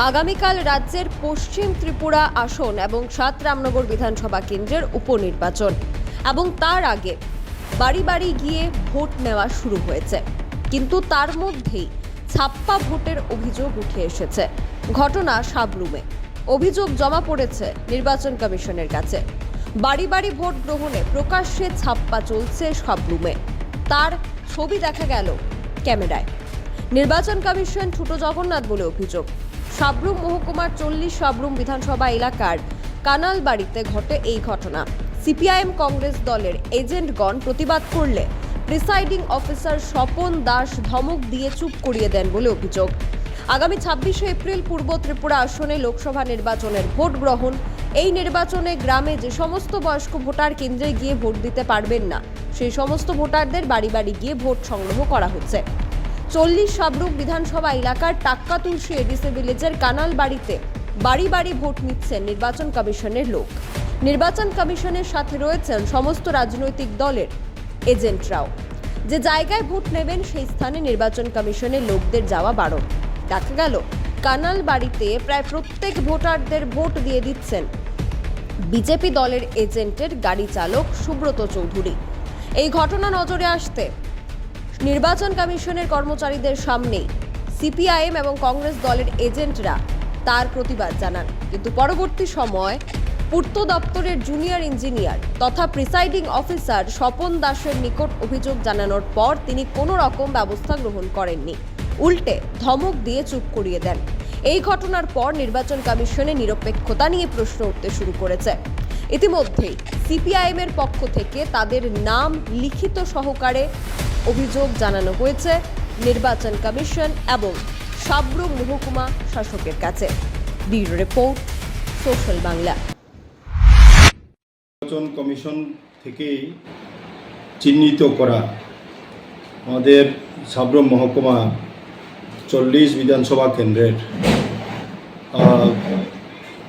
আগামীকাল রাজ্যের পশ্চিম ত্রিপুরা আসন এবং ৭ রামনগর বিধানসভা কেন্দ্রের উপনির্বাচন এবং তার আগে বাড়ি বাড়ি গিয়ে ভোট নেওয়া শুরু হয়েছে, কিন্তু তার মধ্যেই ছাপ্পা ভোটের অভিযোগ উঠে এসেছে। ঘটনা সাবরুমে। অভিযোগ জমা পড়েছে নির্বাচন কমিশনের কাছে। বাড়ি বাড়ি ভোট গ্রহণে প্রকাশ্যে ছাপ্পা চলছে সাবরুমে। তার ছবি দেখা গেল ক্যামেরায়। নির্বাচন কমিশন ছোট জগন্নাথ বলে অভিযোগ। সাবরুম মহকুমার 40 সাবরুম বিধানসভা এলাকার কানালবাড়িতে ঘটে এই ঘটনা। সিপিআইএম কংগ্রেস দলের এজেন্টগণ প্রতিবাদ করলে প্রিসাইডিং অফিসার স্বপন দাস ধমক দিয়ে চুপ করিয়ে দেন বলে অভিযোগ। আগামী 26শে এপ্রিল পূর্ব ত্রিপুরা আসনে লোকসভা নির্বাচনের ভোট গ্রহণ। এই নির্বাচনে গ্রামে যে সমস্ত বয়স্ক ভোটার কেন্দ্রে গিয়ে ভোট দিতে পারবেন না, সেই সমস্ত ভোটারদের বাড়ি বাড়ি গিয়ে ভোট সংগ্রহ করা হচ্ছে। 40 সাবরুম বিধানসভা এলাকার টাক্কা তুলসী এডিসি ভিলেজের কানালবাড়িতে বাড়ি বাড়ি ভোট নিচ্ছেন নির্বাচন কমিশনের লোক। নির্বাচন কমিশনের সাথে রয়েছেন সমস্ত রাজনৈতিক দলের এজেন্টরাও। যে জায়গায় ভোট নেবেন সেই স্থানে নির্বাচন কমিশনের লোকদের যাওয়া বারণ। দেখা গেল কানালবাড়িতে প্রায় প্রত্যেক ভোটারদের ভোট দিয়ে দিচ্ছেন বিজেপি দলের এজেন্টের গাড়ি চালক সুব্রত চৌধুরী। এই ঘটনা নজরে আসতে নির্বাচন কমিশনের কর্মচারীদের সামনেই সিপিআইএম এবং কংগ্রেস দলের এজেন্টরা তার প্রতিবাদ জানান, কিন্তু পরবর্তী সময় পূর্ত দপ্তরের জুনিয়র ইঞ্জিনিয়ার তথা প্রিসাইডিং অফিসার স্বপন দাসের নিকট অভিযোগ জানানোর পর তিনি কোনো রকম ব্যবস্থা গ্রহণ করেননি, উল্টে ধমক দিয়ে চুপ করিয়ে দেন। এই ঘটনার পর নির্বাচন কমিশনের নিরপেক্ষতা নিয়ে প্রশ্ন উঠতে শুরু করেছে। ইতিমধ্যেই সিপিআইএম এর পক্ষ থেকে তাদের নাম লিখিত সহকারে অভিযোগ জানানো হয়েছে নির্বাচন কমিশন এবং সাবরুম মহকুমা শাসকের কাছে। Bureau report, social Bangla. নির্বাচন কমিশন থেকেই চিহ্নিত করা আমাদের সাবরুম মহকুমা 40 বিধানসভা কেন্দ্রের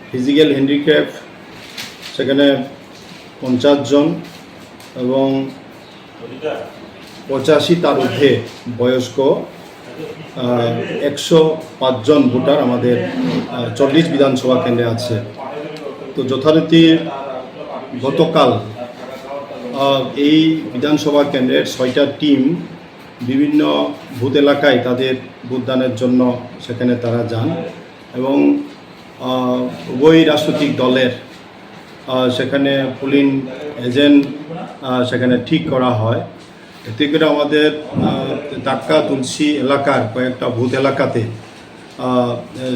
ফিজিক্যাল হ্যান্ডিক্যাপ সেখানে 50 জন এবং 85 তার ঊর্ধ্বে বয়স্ক 105 জন ভোটার আমাদের 40 বিধানসভা কেন্দ্রে আছে। তো যথারীতি গতকাল এই বিধানসভা কেন্দ্রের 6টা টিম বিভিন্ন বুথ এলাকায় তাদের ভোটদানের জন্য সেখানে তারা যান এবং উভয় রাজনৈতিক দলের সেখানে পোলিং এজেন্ট সেখানে ঠিক করা হয়। এতে করে আমাদের টাক্কা তুলসী এলাকার কয়েকটা বুথ এলাকাতে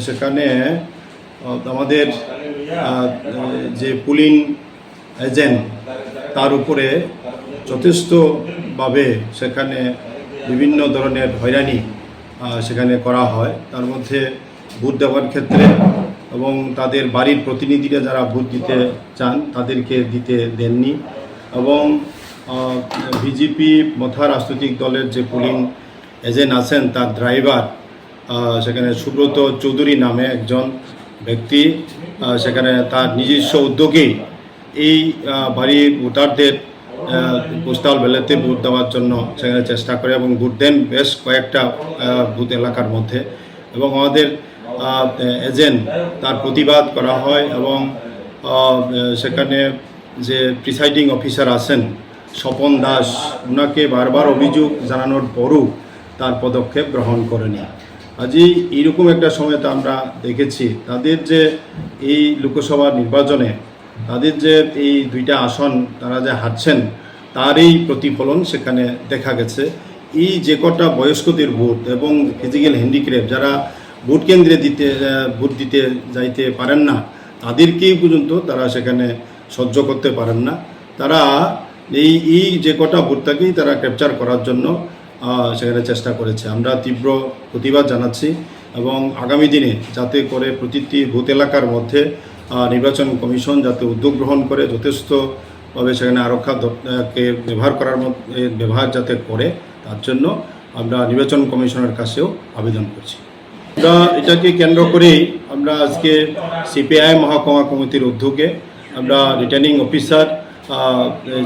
সেখানে আমাদের যে পোলিং এজেন্ট তার উপরে যথেষ্টভাবে সেখানে বিভিন্ন ধরনের হয়রানি সেখানে করা হয়। তার মধ্যে ভোট দেওয়ার ক্ষেত্রে এবং তাদের বাড়ির প্রতিনিধিরা যারা ভোট দিতে চান তাদেরকে দিতে দেননি এবং বিজেপি মথা রাজনৈতিক দলের যে পোলিং এজেন্ট আছেন তার ড্রাইভার সেখানে সুব্রত চৌধুরী নামে একজন ব্যক্তি সেখানে তার নিজস্ব উদ্যোগেই এই বাড়ির ভোটারদের পোস্টাল ব্যালটে ভোট দেওয়ার জন্য সেখানে চেষ্টা করে এবং ভোট দেন বেশ কয়েকটা বুথ এলাকার মধ্যে এবং আমাদের এজেন্ট তার প্রতিবাদ করা হয় এবং সেখানে যে প্রিসাইডিং অফিসার আছেন স্বপন দাস ওনাকে বারবার অভিযোগ জানানোর পরও তার পদক্ষেপ গ্রহণ করেনি। আজই এইরকম একটা সময়তে আমরা দেখেছি তাদের যে এই লোকসভা নির্বাচনে তাদের যে এই 2টা আসন তারা যে হারছেন তারই প্রতিফলন সেখানে দেখা গেছে। এই যে কটা বয়স্কদের ভোট এবং ফিজিক্যাল হ্যান্ডিক্যাপ যারা ভোট কেন্দ্রে ভোট দিতে যাইতে পারেন না তাদেরকেই পর্যন্ত তারা সেখানে সহ্য করতে পারেন না। তারা এই যে কটা ভোটটাকেই তারা ক্যাপচার করার জন্য সেখানে চেষ্টা করেছে। আমরা তীব্র প্রতিবাদ জানাচ্ছি এবং আগামী দিনে যাতে করে প্রতিটি বুথ এলাকার মধ্যে নির্বাচন কমিশন যাতে উদ্যোগ গ্রহণ করে যথেষ্টভাবে সেখানে আরক্ষাকে ব্যবহার যাতে করে তার জন্য আমরা নির্বাচন কমিশনের কাছেও আবেদন করছি। আমরা এটাকে কেন্দ্র করেই আমরা আজকে সিপিআই মহকুমা কমিটির উদ্যোগে আমরা রিটার্নিং অফিসার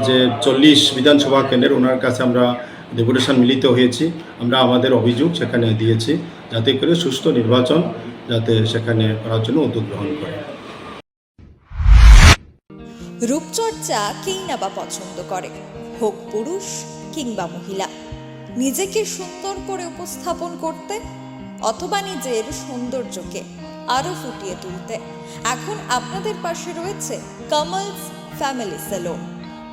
যে 40 বিধানসভা কেন্দ্রের ওনার কাছে আমরা ডেপুটেশন মিলিত হয়েছি। আমরা আমাদের অভিযোগ সেখানে দিয়েছি যাতে করে সুষ্ঠু নির্বাচন যাতে সেখানে করার জন্য উদ্যোগ গ্রহণ করে। রূপচর্চা কেই না বা পছন্দ করে, হোক পুরুষ কিংবা মহিলা। নিজেকে সুন্দর করে উপস্থাপন করতে অথবা নিজের সৌন্দর্যকে আরো ফুটিয়ে তুলতে এখন আপনাদের পাশে রয়েছে কামালস ফ্যামিলি সেলুন।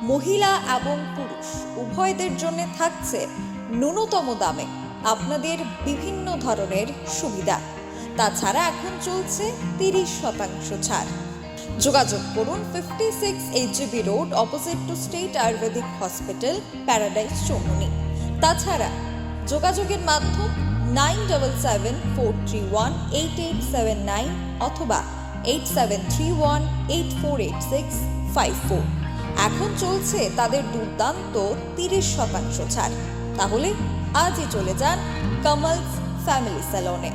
মহিলা এবং পুরুষ উভয়দের জন্য থাকছে ন্যূনতম দামে আপনাদের বিভিন্ন ধরনের সুবিধা। তাছাড়া এখন চলছে 30% ছাড়। যোগাযোগ করুন 56 HGB রোড, opposite to state Ayurvedic hospital, paradise, Chaumuhani. তাছাড়া যোগাযোগের মাধ্যম 9774318879 অথবা 8731848654। এখন চলছে তাদের দুর্দান্ত 30% ছাড়। তাহলে আজই চলে যান কামালস ফ্যামিলি সেলুনে।